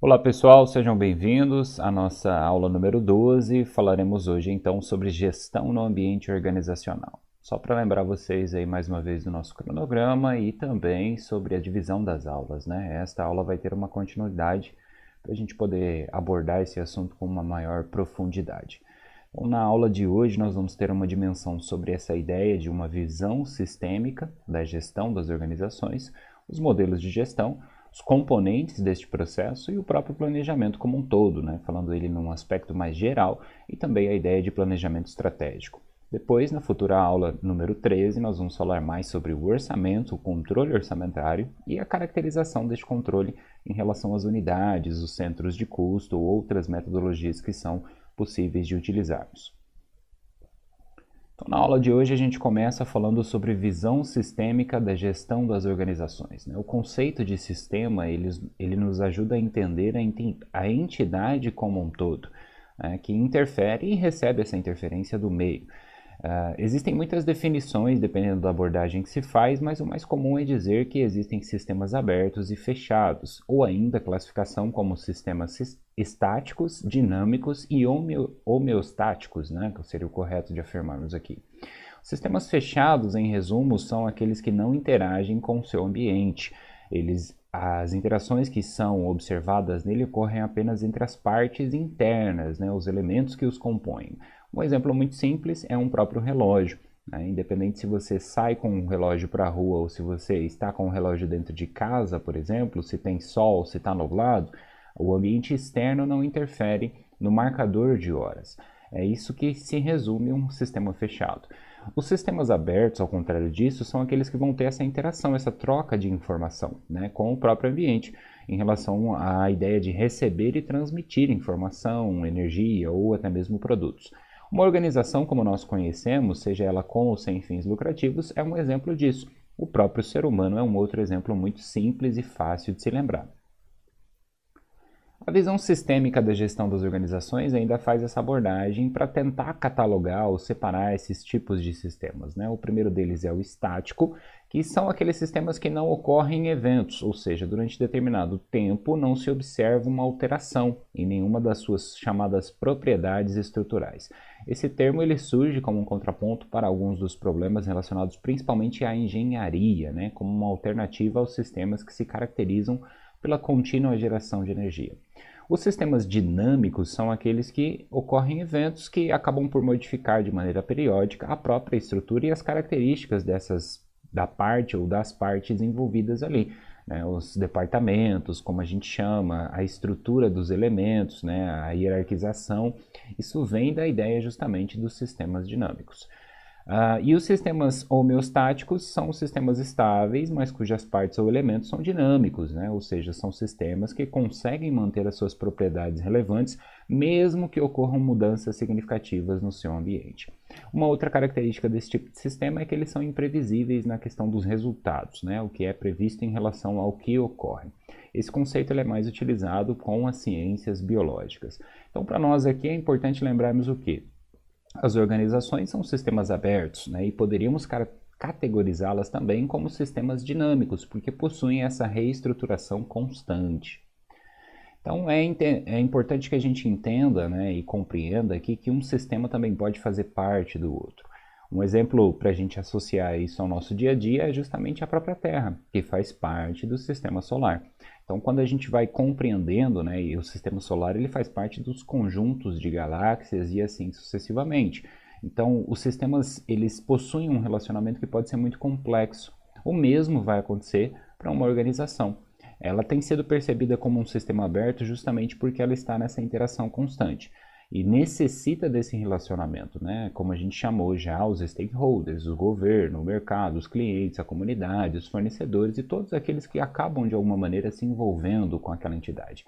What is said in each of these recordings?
Olá pessoal, sejam bem-vindos à nossa aula número 12. Falaremos hoje então sobre gestão no ambiente organizacional. Só para lembrar vocês aí mais uma vez do nosso cronograma e também sobre a divisão das aulas, né? Esta aula vai ter uma continuidade para a gente poder abordar esse assunto com uma maior profundidade. Então, na aula de hoje nós vamos ter uma dimensão sobre essa ideia de uma visão sistêmica da gestão das organizações, os modelos de gestão, os componentes deste processo e o próprio planejamento como um todo, né? Falando ele num aspecto mais geral e também a ideia de planejamento estratégico. Depois, na futura aula número 13, nós vamos falar mais sobre o orçamento, o controle orçamentário e a caracterização deste controle em relação às unidades, os centros de custo ou outras metodologias que são possíveis de utilizarmos. Então, na aula de hoje a gente começa falando sobre visão sistêmica da gestão das organizações, né? O conceito de sistema ele nos ajuda a entender a entidade como um todo, né? Que interfere e recebe essa interferência do meio. Existem muitas definições dependendo da abordagem que se faz, mas o mais comum é dizer que existem sistemas abertos e fechados, ou ainda classificação como sistemas estáticos, dinâmicos e homeostáticos, né, que seria o correto de afirmarmos aqui. Sistemas fechados, em resumo, são aqueles que não interagem com o seu ambiente. As interações que são observadas nele ocorrem apenas entre as partes internas, né, os elementos que os compõem. Um exemplo muito simples é um próprio relógio, né? Independente se você sai com um relógio para a rua ou se você está com um relógio dentro de casa, por exemplo, se tem sol, se está nublado, o ambiente externo não interfere no marcador de horas. É isso que se resume um sistema fechado. Os sistemas abertos, ao contrário disso, são aqueles que vão ter essa interação, essa troca de informação, né, com o próprio ambiente, em relação à ideia de receber e transmitir informação, energia ou até mesmo produtos. Uma organização como nós conhecemos, seja ela com ou sem fins lucrativos, é um exemplo disso. O próprio ser humano é um outro exemplo muito simples e fácil de se lembrar. A visão sistêmica da gestão das organizações ainda faz essa abordagem para tentar catalogar ou separar esses tipos de sistemas, né? O primeiro deles é o estático, que são aqueles sistemas que não ocorrem em eventos, ou seja, durante determinado tempo não se observa uma alteração em nenhuma das suas chamadas propriedades estruturais. Esse termo ele surge como um contraponto para alguns dos problemas relacionados principalmente à engenharia, né? Como uma alternativa aos sistemas que se caracterizam pela contínua geração de energia. Os sistemas dinâmicos são aqueles que ocorrem em eventos que acabam por modificar de maneira periódica a própria estrutura e as características da parte ou das partes envolvidas ali, né? Os departamentos, como a gente chama, a estrutura dos elementos, né? A hierarquização, isso vem da ideia justamente dos sistemas dinâmicos. E os sistemas homeostáticos são sistemas estáveis, mas cujas partes ou elementos são dinâmicos, né? Ou seja, são sistemas que conseguem manter as suas propriedades relevantes, mesmo que ocorram mudanças significativas no seu ambiente. Uma outra característica desse tipo de sistema é que eles são imprevisíveis na questão dos resultados, né? O que é previsto em relação ao que ocorre. Esse conceito ele é mais utilizado com as ciências biológicas. Então, para nós aqui é importante lembrarmos o quê? As organizações são sistemas abertos, né, e poderíamos categorizá-las também como sistemas dinâmicos, porque possuem essa reestruturação constante. Então é importante que a gente entenda, né, e compreenda aqui que um sistema também pode fazer parte do outro. Um exemplo para a gente associar isso ao nosso dia a dia é justamente a própria Terra, que faz parte do sistema solar. Então, quando a gente vai compreendendo, né, e o sistema solar ele faz parte dos conjuntos de galáxias e assim sucessivamente. Então, os sistemas eles possuem um relacionamento que pode ser muito complexo. O mesmo vai acontecer para uma organização. Ela tem sido percebida como um sistema aberto justamente porque ela está nessa interação constante e necessita desse relacionamento, né? Como a gente chamou já os stakeholders, o governo, o mercado, os clientes, a comunidade, os fornecedores e todos aqueles que acabam de alguma maneira se envolvendo com aquela entidade.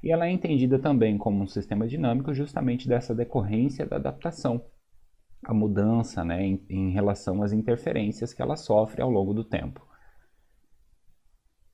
E ela é entendida também como um sistema dinâmico justamente dessa decorrência da adaptação, a mudança, né, em relação às interferências que ela sofre ao longo do tempo.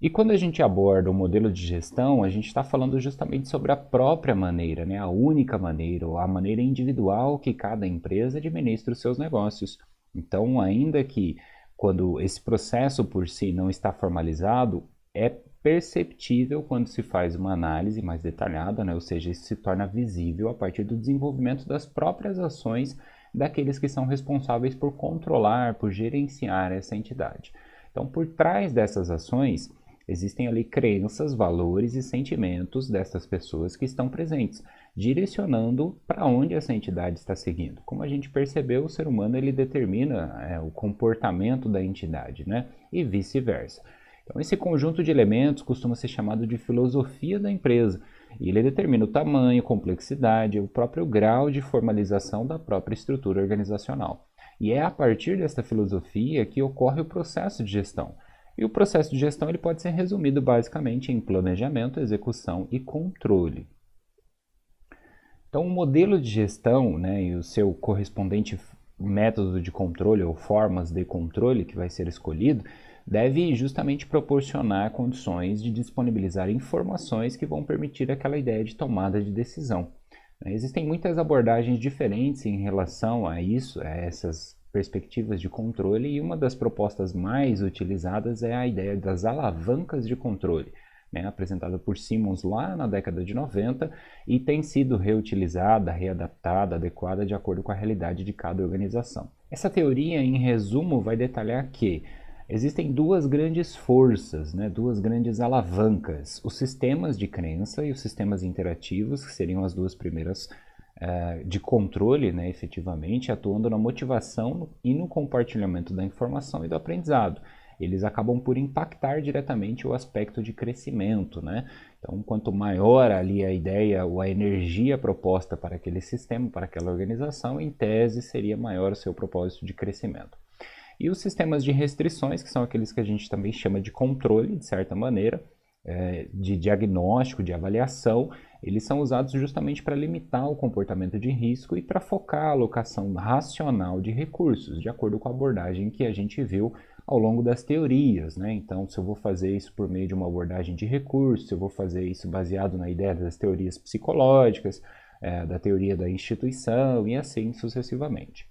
E quando a gente aborda o modelo de gestão, a gente está falando justamente sobre a própria maneira, né? A única maneira, ou a maneira individual que cada empresa administra os seus negócios. Então, ainda que quando esse processo por si não está formalizado, é perceptível quando se faz uma análise mais detalhada, né? Ou seja, isso se torna visível a partir do desenvolvimento das próprias ações daqueles que são responsáveis por controlar, por gerenciar essa entidade. Então, por trás dessas ações, existem ali crenças, valores e sentimentos dessas pessoas que estão presentes, direcionando para onde essa entidade está seguindo. Como a gente percebeu, o ser humano ele determina o comportamento da entidade, né? E vice-versa. Então, esse conjunto de elementos costuma ser chamado de filosofia da empresa, e ele determina o tamanho, complexidade, o próprio grau de formalização da própria estrutura organizacional. E é a partir desta filosofia que ocorre o processo de gestão. E o processo de gestão ele pode ser resumido basicamente em planejamento, execução e controle. Então, o modelo de gestão, né, e o seu correspondente método de controle ou formas de controle que vai ser escolhido, deve justamente proporcionar condições de disponibilizar informações que vão permitir aquela ideia de tomada de decisão. Existem muitas abordagens diferentes em relação a isso, a essas perspectivas de controle, e uma das propostas mais utilizadas é a ideia das alavancas de controle, né, apresentada por Simmons lá na década de 90 e tem sido reutilizada, readaptada, adequada de acordo com a realidade de cada organização. Essa teoria, em resumo, vai detalhar que existem duas grandes forças, né, duas grandes alavancas, os sistemas de crença e os sistemas interativos, que seriam as duas primeiras de controle, né, efetivamente, atuando na motivação e no compartilhamento da informação e do aprendizado. Eles acabam por impactar diretamente o aspecto de crescimento, né? Então, quanto maior ali a ideia ou a energia proposta para aquele sistema, para aquela organização, em tese seria maior o seu propósito de crescimento. E os sistemas de restrições, que são aqueles que a gente também chama de controle, de certa maneira, de diagnóstico, de avaliação, eles são usados justamente para limitar o comportamento de risco e para focar a alocação racional de recursos, de acordo com a abordagem que a gente viu ao longo das teorias, né? Então, se eu vou fazer isso por meio de uma abordagem de recursos, se eu vou fazer isso baseado na ideia das teorias psicológicas, da teoria da instituição e assim sucessivamente.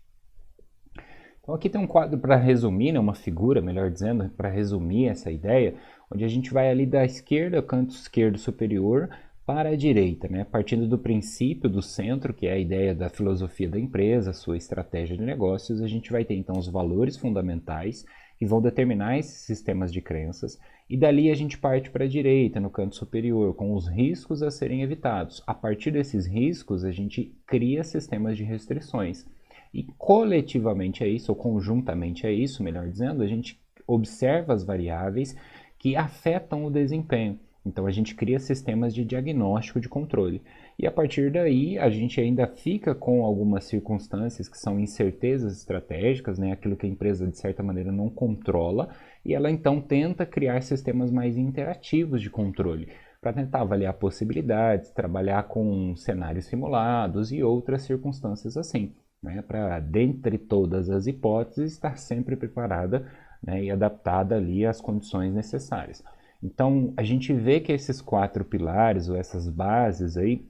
Então aqui tem um quadro para resumir, né, uma figura, melhor dizendo, para resumir essa ideia, onde a gente vai ali da esquerda, canto esquerdo superior, para a direita, né, partindo do princípio do centro, que é a ideia da filosofia da empresa, sua estratégia de negócios, a gente vai ter então os valores fundamentais que vão determinar esses sistemas de crenças, e dali a gente parte para a direita, no canto superior, com os riscos a serem evitados. A partir desses riscos, a gente cria sistemas de restrições. E coletivamente a isso, ou conjuntamente a isso, melhor dizendo, a gente observa as variáveis que afetam o desempenho. Então a gente cria sistemas de diagnóstico de controle. E a partir daí a gente ainda fica com algumas circunstâncias que são incertezas estratégicas, né? Aquilo que a empresa de certa maneira não controla, e ela então tenta criar sistemas mais interativos de controle, para tentar avaliar possibilidades, trabalhar com cenários simulados e outras circunstâncias assim, né, para, dentre todas as hipóteses, estar sempre preparada, né, e adaptada ali às condições necessárias. Então, a gente vê que esses 4 pilares, ou essas bases aí,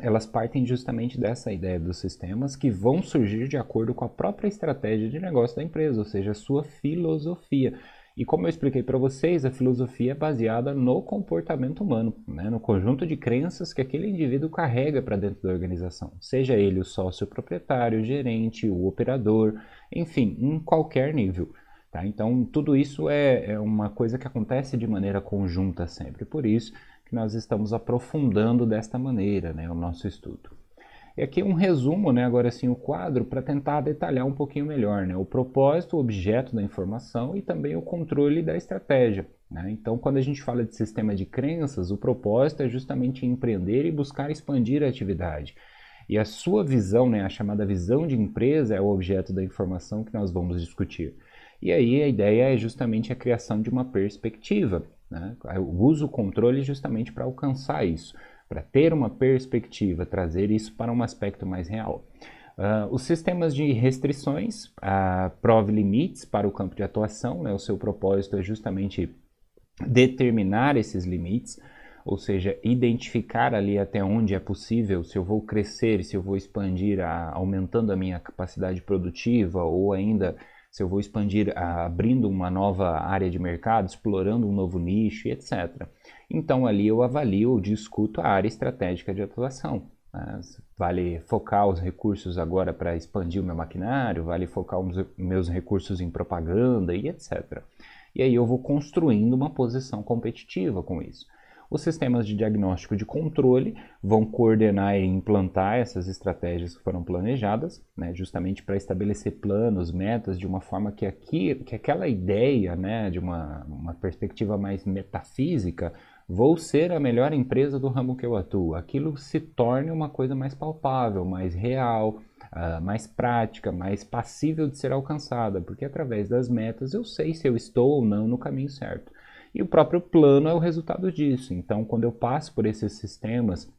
elas partem justamente dessa ideia dos sistemas que vão surgir de acordo com a própria estratégia de negócio da empresa, ou seja, a sua filosofia. E como eu expliquei para vocês, a filosofia é baseada no comportamento humano, né? No conjunto de crenças que aquele indivíduo carrega para dentro da organização, seja ele o sócio proprietário, o gerente, o operador, enfim, em qualquer nível. Tá? Então, tudo isso é uma coisa que acontece de maneira conjunta sempre, por isso que nós estamos aprofundando desta maneira, né, o nosso estudo. E aqui um resumo, né, agora sim o quadro, para tentar detalhar um pouquinho melhor, né, o propósito, o objeto da informação e também o controle da estratégia. Né? Então, quando a gente fala de sistema de crenças, o propósito é justamente empreender e buscar expandir a atividade. E a sua visão, né, a chamada visão de empresa, é o objeto da informação que nós vamos discutir. E aí a ideia é justamente a criação de uma perspectiva, né? Eu uso o controle justamente para alcançar isso, para ter uma perspectiva, trazer isso para um aspecto mais real. Os sistemas de restrições, prove limites para o campo de atuação, né? O seu propósito é justamente determinar esses limites, ou seja, identificar ali até onde é possível, se eu vou crescer, se eu vou expandir, aumentando a minha capacidade produtiva ou ainda se eu vou expandir, abrindo uma nova área de mercado, explorando um novo nicho, etc. Então ali eu avalio ou discuto a área estratégica de atuação. Vale focar os recursos agora para expandir o meu maquinário, vale focar os meus recursos em propaganda e etc. E aí eu vou construindo uma posição competitiva com isso. Os sistemas de diagnóstico de controle vão coordenar e implantar essas estratégias que foram planejadas, né, justamente para estabelecer planos, metas, de uma forma que aquela ideia, né, de uma perspectiva mais metafísica, vou ser a melhor empresa do ramo que eu atuo, aquilo se torne uma coisa mais palpável, mais real, mais prática, mais passível de ser alcançada, porque através das metas eu sei se eu estou ou não no caminho certo. E o próprio plano é o resultado disso. Então, quando eu passo por esses sistemas,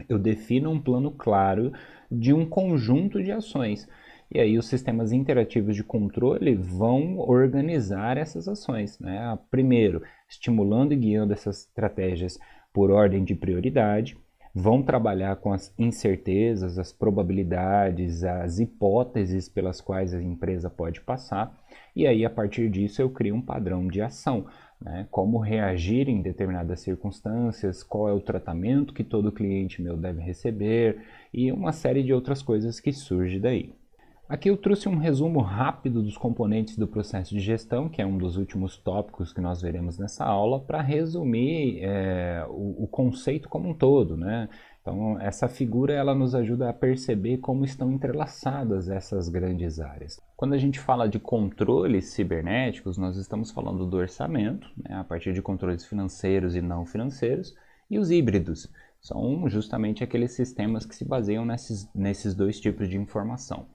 eu defino um plano claro de um conjunto de ações. E aí os sistemas interativos de controle vão organizar essas ações, né? Primeiro, estimulando e guiando essas estratégias por ordem de prioridade, vão trabalhar com as incertezas, as probabilidades, as hipóteses pelas quais a empresa pode passar, e aí a partir disso eu crio um padrão de ação, né? Como reagir em determinadas circunstâncias, qual é o tratamento que todo cliente meu deve receber e uma série de outras coisas que surge daí. Aqui eu trouxe um resumo rápido dos componentes do processo de gestão, que é um dos últimos tópicos que nós veremos nessa aula, para resumir o conceito como um todo, né? Então, essa figura ela nos ajuda a perceber como estão entrelaçadas essas grandes áreas. Quando a gente fala de controles cibernéticos, nós estamos falando do orçamento, né, a partir de controles financeiros e não financeiros, e os híbridos. São justamente aqueles sistemas que se baseiam nesses dois tipos de informação.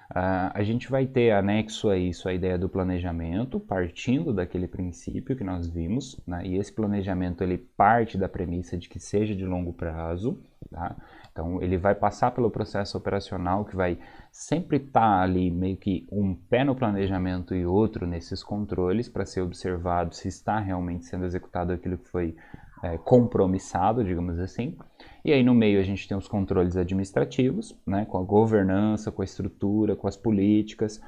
A gente vai ter anexo a isso a ideia do planejamento, partindo daquele princípio que nós vimos, né? E esse planejamento ele parte da premissa de que seja de longo prazo, tá? Então ele vai passar pelo processo operacional que vai sempre estar ali meio que um pé no planejamento e outro nesses controles para ser observado se está realmente sendo executado aquilo que foi compromissado, digamos assim. E aí no meio a gente tem os controles administrativos, né, com a governança, com a estrutura, com as políticas.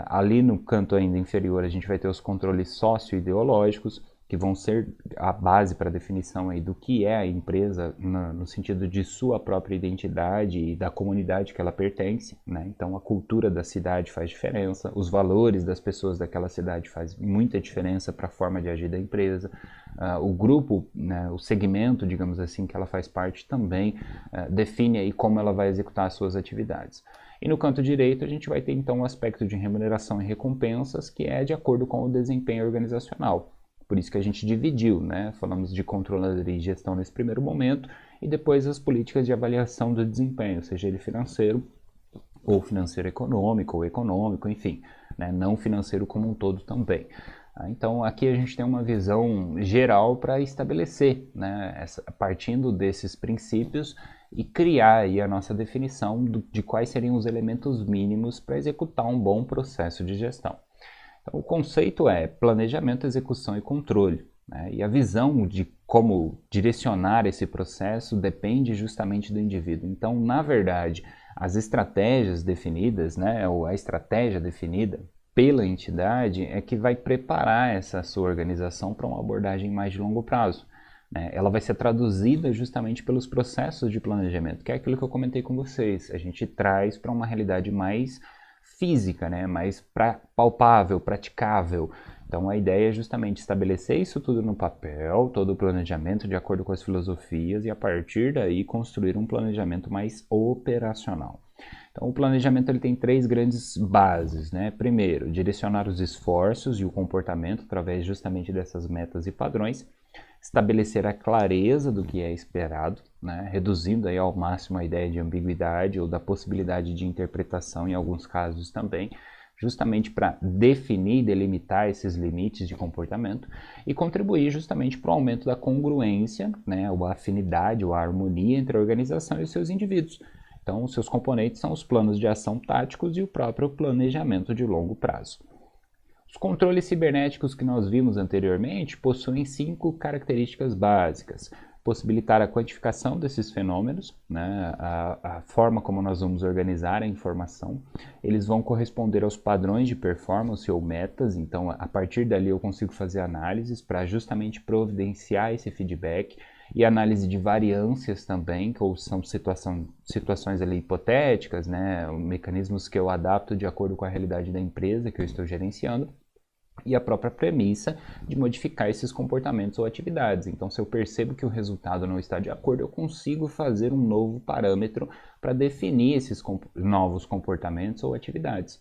Ali no canto ainda inferior a gente vai ter os controles socio-ideológicos, que vão ser a base para a definição aí do que é a empresa no sentido de sua própria identidade e da comunidade que ela pertence, né? Então a cultura da cidade faz diferença, os valores das pessoas daquela cidade faz muita diferença para a forma de agir da empresa, o grupo, né, o segmento, digamos assim, que ela faz parte também define aí como ela vai executar as suas atividades. E no canto direito a gente vai ter então o aspecto de remuneração e recompensas, que é de acordo com o desempenho organizacional. Por isso que a gente dividiu, né? Falamos de controladoria e gestão nesse primeiro momento e depois as políticas de avaliação do desempenho, seja ele financeiro ou financeiro econômico ou econômico, enfim, né? Não financeiro como um todo também. Então aqui a gente tem uma visão geral para estabelecer, né? Partindo desses princípios e criar aí a nossa definição de quais seriam os elementos mínimos para executar um bom processo de gestão. Então, o conceito é planejamento, execução e controle, né? E a visão de como direcionar esse processo depende justamente do indivíduo. Então, na verdade, as estratégias definidas, né, ou a estratégia definida pela entidade é que vai preparar essa sua organização para uma abordagem mais de longo prazo, né? Ela vai ser traduzida justamente pelos processos de planejamento, que é aquilo que eu comentei com vocês. A gente traz para uma realidade mais física, né? Mais palpável, praticável. Então a ideia é justamente estabelecer isso tudo no papel, todo o planejamento de acordo com as filosofias e a partir daí construir um planejamento mais operacional. Então o planejamento ele tem três grandes bases, né? Primeiro, direcionar os esforços e o comportamento através justamente dessas metas e padrões. Estabelecer a clareza do que é esperado, né? Reduzindo aí ao máximo a ideia de ambiguidade ou da possibilidade de interpretação em alguns casos também, justamente para definir e delimitar esses limites de comportamento e contribuir justamente para o aumento da congruência, né? Ou a afinidade ou a harmonia entre a organização e os seus indivíduos. Então, os seus componentes são os planos de ação táticos e o próprio planejamento de longo prazo. Os controles cibernéticos que nós vimos anteriormente possuem 5 características básicas. possibilitar a quantificação desses fenômenos, né, a forma como nós vamos organizar a informação. Eles vão corresponder aos padrões de performance ou metas, então a partir dali eu consigo fazer análises para justamente providenciar esse feedback e análise de variâncias também, que ou são situações ali hipotéticas, né, mecanismos que eu adapto de acordo com a realidade da empresa que eu estou gerenciando, e a própria premissa de modificar esses comportamentos ou atividades. Então, se eu percebo que o resultado não está de acordo, eu consigo fazer um novo parâmetro para definir esses novos comportamentos ou atividades.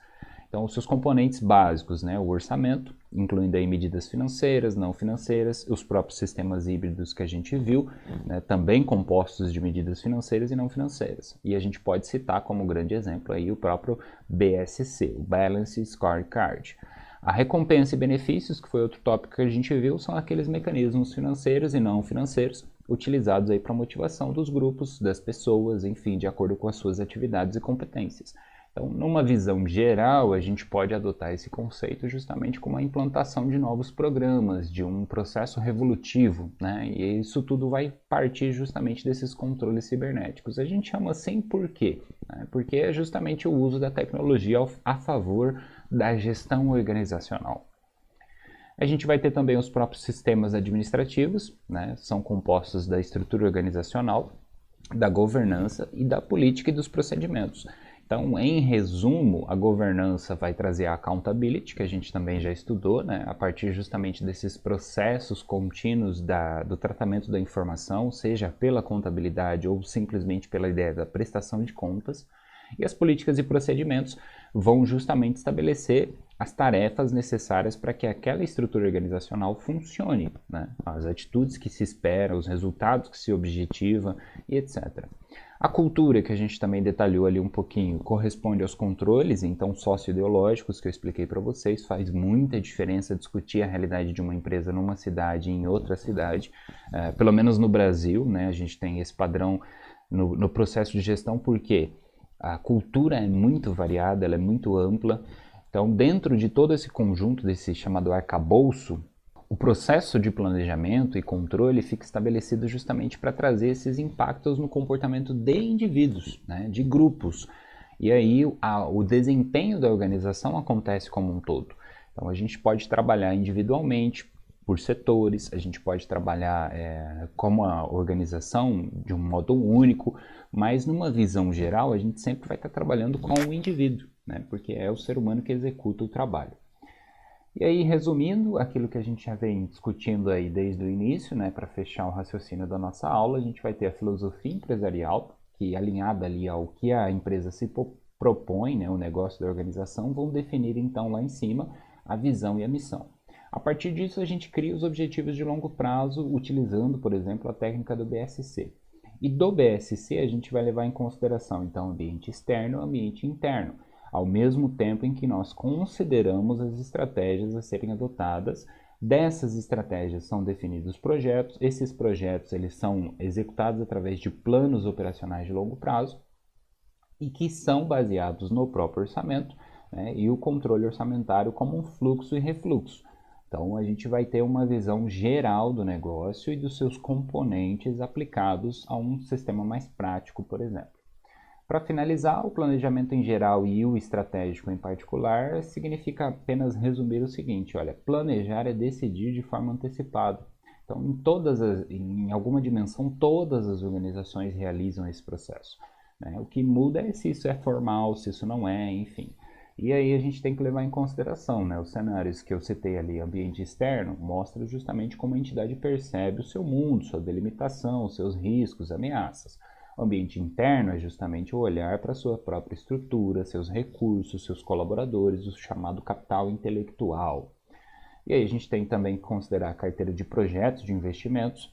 Então, os seus componentes básicos, né, o orçamento, incluindo aí medidas financeiras, não financeiras, os próprios sistemas híbridos que a gente viu, né, também compostos de medidas financeiras e não financeiras. E a gente pode citar como grande exemplo aí o próprio BSC, o Balance Scorecard. A recompensa e benefícios, que foi outro tópico que a gente viu, são aqueles mecanismos financeiros e não financeiros utilizados aí para motivação dos grupos, das pessoas, enfim, de acordo com as suas atividades e competências. Então, numa visão geral, a gente pode adotar esse conceito justamente como a implantação de novos programas, de um processo revolutivo, né? E isso tudo vai partir justamente desses controles cibernéticos. A gente chama assim por quê? Porque é justamente o uso da tecnologia a favor da gestão organizacional. A gente vai ter também os próprios sistemas administrativos, né? São compostos da estrutura organizacional, da governança e da política e dos procedimentos. Então, em resumo, a governança vai trazer a accountability, que a gente também já estudou, né? A partir justamente desses processos contínuos do tratamento da informação, seja pela contabilidade ou simplesmente pela ideia da prestação de contas. E as políticas e procedimentos vão justamente estabelecer as tarefas necessárias para que aquela estrutura organizacional funcione, né? As atitudes que se espera, os resultados que se objetiva e etc. A cultura, que a gente também detalhou ali um pouquinho, corresponde aos controles, então socioideológicos, que eu expliquei para vocês. Faz muita diferença discutir a realidade de uma empresa numa cidade e em outra cidade, pelo menos no Brasil, né? A gente tem esse padrão no processo de gestão, porque a cultura é muito variada, ela é muito ampla. Então, dentro de todo esse conjunto, desse chamado arcabouço, o processo de planejamento e controle fica estabelecido justamente para trazer esses impactos no comportamento de indivíduos, né, de grupos. E aí o desempenho da organização acontece como um todo. Então, a gente pode trabalhar individualmente, por setores, a gente pode trabalhar como a organização de um modo único, mas numa visão geral a gente sempre vai estar trabalhando com o indivíduo, né? Porque é o ser humano que executa o trabalho. E aí, resumindo aquilo que a gente já vem discutindo aí desde o início, né, para fechar o raciocínio da nossa aula, a gente vai ter a filosofia empresarial, que alinhada ali ao que a empresa se propõe, né, o negócio da organização, vão definir então lá em cima a visão e a missão. A partir disso, a gente cria os objetivos de longo prazo, utilizando, por exemplo, a técnica do BSC. E do BSC, a gente vai levar em consideração, então, ambiente externo e ambiente interno, ao mesmo tempo em que nós consideramos as estratégias a serem adotadas. Dessas estratégias são definidos projetos, esses projetos eles são executados através de planos operacionais de longo prazo e que são baseados no próprio orçamento, né, e o controle orçamentário como um fluxo e refluxo. Então, a gente vai ter uma visão geral do negócio e dos seus componentes aplicados a um sistema mais prático, por exemplo. Para finalizar, o planejamento em geral e o estratégico em particular significa apenas resumir o seguinte: olha, planejar é decidir de forma antecipada. Então, em alguma dimensão, todas as organizações realizam esse processo, né? O que muda é se isso é formal, se isso não é, enfim. E aí a gente tem que levar em consideração, né, os cenários que eu citei ali, ambiente externo, mostra justamente como a entidade percebe o seu mundo, sua delimitação, seus riscos, ameaças. O ambiente interno é justamente o olhar para a sua própria estrutura, seus recursos, seus colaboradores, o chamado capital intelectual. E aí a gente tem também que considerar a carteira de projetos de investimentos,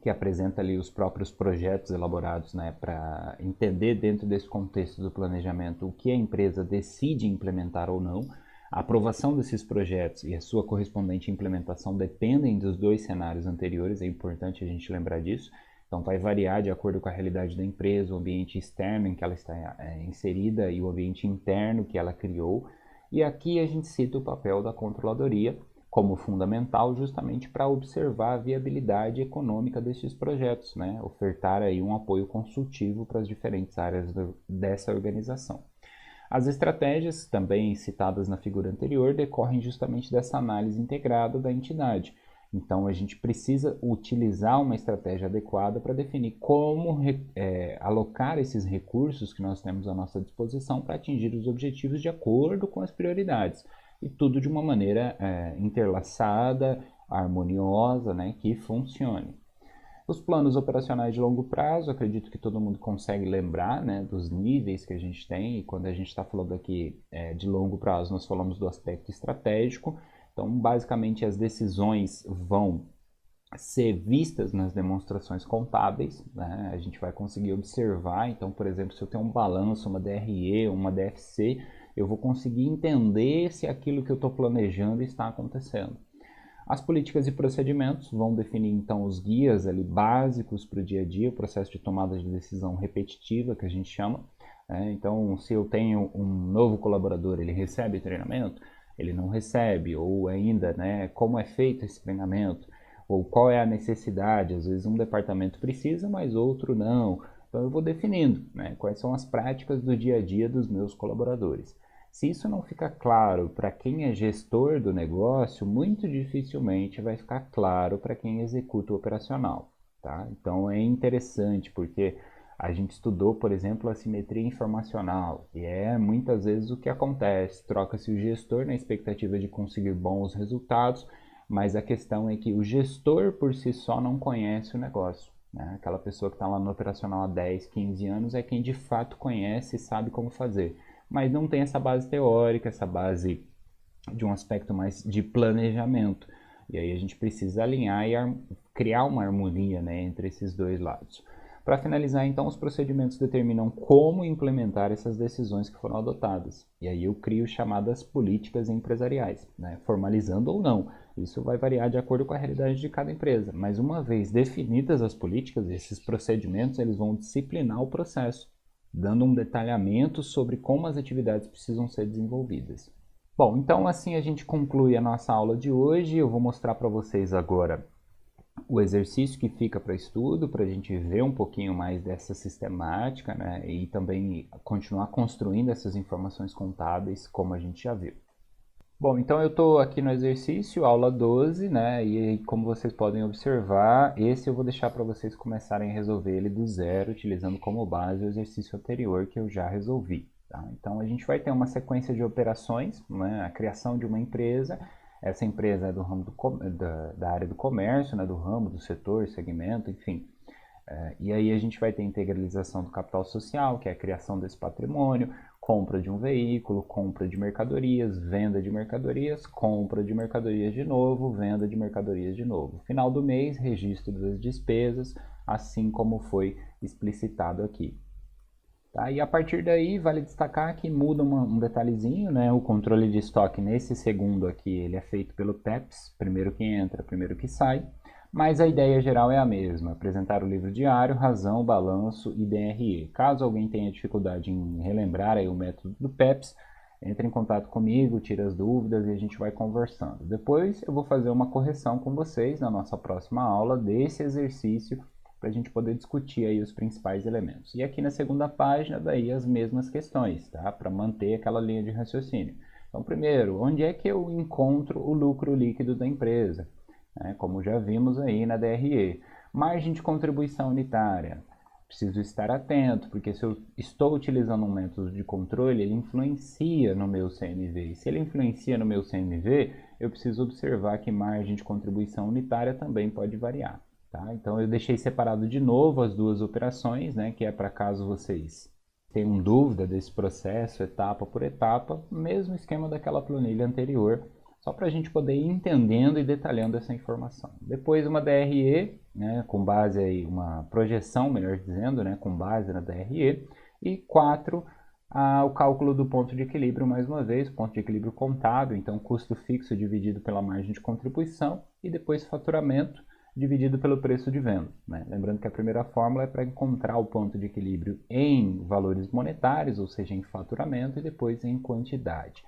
que apresenta ali os próprios projetos elaborados, né, para entender dentro desse contexto do planejamento o que a empresa decide implementar ou não. A aprovação desses projetos e a sua correspondente implementação dependem dos dois cenários anteriores, é importante a gente lembrar disso. Então vai variar de acordo com a realidade da empresa, o ambiente externo em que ela está inserida e o ambiente interno que ela criou. E aqui a gente cita o papel da controladoria como fundamental justamente para observar a viabilidade econômica desses projetos, né? Ofertar aí um apoio consultivo para as diferentes áreas dessa organização. As estratégias, também citadas na figura anterior, decorrem justamente dessa análise integrada da entidade. Então, a gente precisa utilizar uma estratégia adequada para definir como alocar esses recursos que nós temos à nossa disposição para atingir os objetivos de acordo com as prioridades. E tudo de uma maneira interlaçada, harmoniosa, né, que funcione. Os planos operacionais de longo prazo, acredito que todo mundo consegue lembrar, né, dos níveis que a gente tem, e quando a gente está falando aqui de longo prazo, nós falamos do aspecto estratégico. Então, basicamente, as decisões vão ser vistas nas demonstrações contábeis, né? A gente vai conseguir observar. Então, por exemplo, se eu tenho um balanço, uma DRE, uma DFC, eu vou conseguir entender se aquilo que eu estou planejando está acontecendo. As políticas e procedimentos vão definir, então, os guias ali básicos para o dia a dia, o processo de tomada de decisão repetitiva, que a gente chama. Então, se eu tenho um novo colaborador, ele recebe treinamento? Ele não recebe? Ou ainda, né, como é feito esse treinamento? Ou qual é a necessidade? Às vezes um departamento precisa, mas outro não. Então, eu vou definindo, né, quais são as práticas do dia a dia dos meus colaboradores. Se isso não fica claro para quem é gestor do negócio, muito dificilmente vai ficar claro para quem executa o operacional, tá? Então é interessante porque a gente estudou, por exemplo, a simetria informacional e muitas vezes o que acontece, troca-se o gestor na expectativa de conseguir bons resultados, mas a questão é que o gestor por si só não conhece o negócio, né? Aquela pessoa que está lá no operacional há 10, 15 anos é quem de fato conhece e sabe como fazer, mas não tem essa base teórica, essa base de um aspecto mais de planejamento. E aí a gente precisa alinhar e criar uma harmonia, né, entre esses dois lados. Para finalizar, então, os procedimentos determinam como implementar essas decisões que foram adotadas. E aí eu crio chamadas políticas empresariais, né, formalizando ou não. Isso vai variar de acordo com a realidade de cada empresa. Mas uma vez definidas as políticas, esses procedimentos, eles vão disciplinar o processo, dando um detalhamento sobre como as atividades precisam ser desenvolvidas. Bom, então assim a gente conclui a nossa aula de hoje. Eu vou mostrar para vocês agora o exercício que fica para estudo, para a gente ver um pouquinho mais dessa sistemática, né, e também continuar construindo essas informações contábeis, como a gente já viu. Bom, então eu estou aqui no exercício, aula 12, né, e como vocês podem observar, esse eu vou deixar para vocês começarem a resolver ele do zero, utilizando como base o exercício anterior que eu já resolvi. Tá? Então a gente vai ter uma sequência de operações, né, a criação de uma empresa. Essa empresa é do ramo da área do comércio, né, do ramo, do setor, segmento, enfim. E aí a gente vai ter integralização do capital social, que é a criação desse patrimônio, compra de um veículo, compra de mercadorias, venda de mercadorias, compra de mercadorias de novo, venda de mercadorias de novo. Final do mês, registro das despesas, assim como foi explicitado aqui. Tá? E a partir daí, vale destacar que muda um detalhezinho, né? O controle de estoque nesse segundo aqui, ele é feito pelo PEPs, primeiro que entra, primeiro que sai, mas a ideia geral é a mesma, apresentar o livro diário, razão, balanço e DRE. Caso alguém tenha dificuldade em relembrar aí o método do PEPs, entre em contato comigo, tira as dúvidas e a gente vai conversando. Depois eu vou fazer uma correção com vocês na nossa próxima aula desse exercício, para a gente poder discutir aí os principais elementos. E aqui na segunda página, daí as mesmas questões, tá? Para manter aquela linha de raciocínio. Então, primeiro, onde é que eu encontro o lucro líquido da empresa? Como já vimos aí na DRE. Margem de contribuição unitária. Preciso estar atento, porque se eu estou utilizando um método de controle, ele influencia no meu CMV. E se ele influencia no meu CMV, eu preciso observar que margem de contribuição unitária também pode variar. Tá? Então eu deixei separado de novo as duas operações, né, que é para caso vocês tenham dúvida desse processo, etapa por etapa, mesmo esquema daquela planilha anterior, só para a gente poder ir entendendo e detalhando essa informação. Depois uma DRE, né, com base aí, uma projeção, melhor dizendo, né, com base na DRE, e 4, o cálculo do ponto de equilíbrio, mais uma vez, ponto de equilíbrio contábil, então custo fixo dividido pela margem de contribuição, e depois faturamento dividido pelo preço de venda. Né? Lembrando que a primeira fórmula é para encontrar o ponto de equilíbrio em valores monetários, ou seja, em faturamento, e depois em quantidade.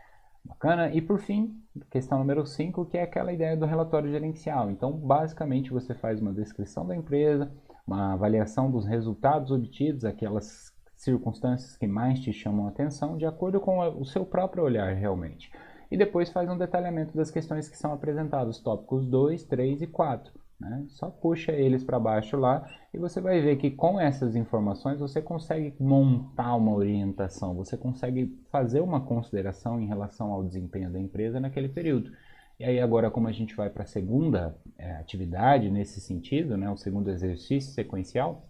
Bacana? E por fim, questão número 5, que é aquela ideia do relatório gerencial. Então, basicamente, você faz uma descrição da empresa, uma avaliação dos resultados obtidos, aquelas circunstâncias que mais te chamam a atenção, de acordo com o seu próprio olhar realmente. E depois faz um detalhamento das questões que são apresentadas, tópicos 2, 3 e 4. Né? Só puxa eles para baixo lá e você vai ver que com essas informações você consegue montar uma orientação, você consegue fazer uma consideração em relação ao desempenho da empresa naquele período. E aí agora, como a gente vai para a segunda atividade nesse sentido, né, o segundo exercício sequencial,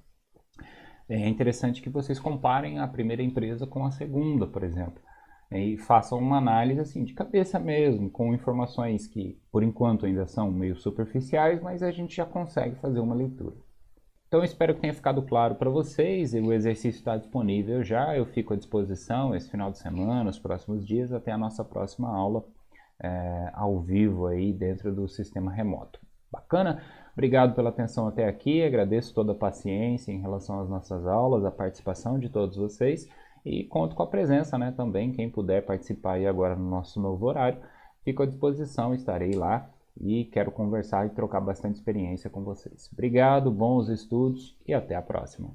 é interessante que vocês comparem a primeira empresa com a segunda, por exemplo, e façam uma análise assim de cabeça mesmo, com informações que por enquanto ainda são meio superficiais, mas a gente já consegue fazer uma leitura. Então eu espero que tenha ficado claro para vocês, e o exercício está disponível já, eu fico à disposição esse final de semana, os próximos dias, até a nossa próxima aula ao vivo aí dentro do sistema remoto. Bacana? Obrigado pela atenção até aqui, agradeço toda a paciência em relação às nossas aulas, a participação de todos vocês e conto com a presença, né, também, quem puder participar aí agora no nosso novo horário, fico à disposição, estarei lá e quero conversar e trocar bastante experiência com vocês. Obrigado, bons estudos e até a próxima.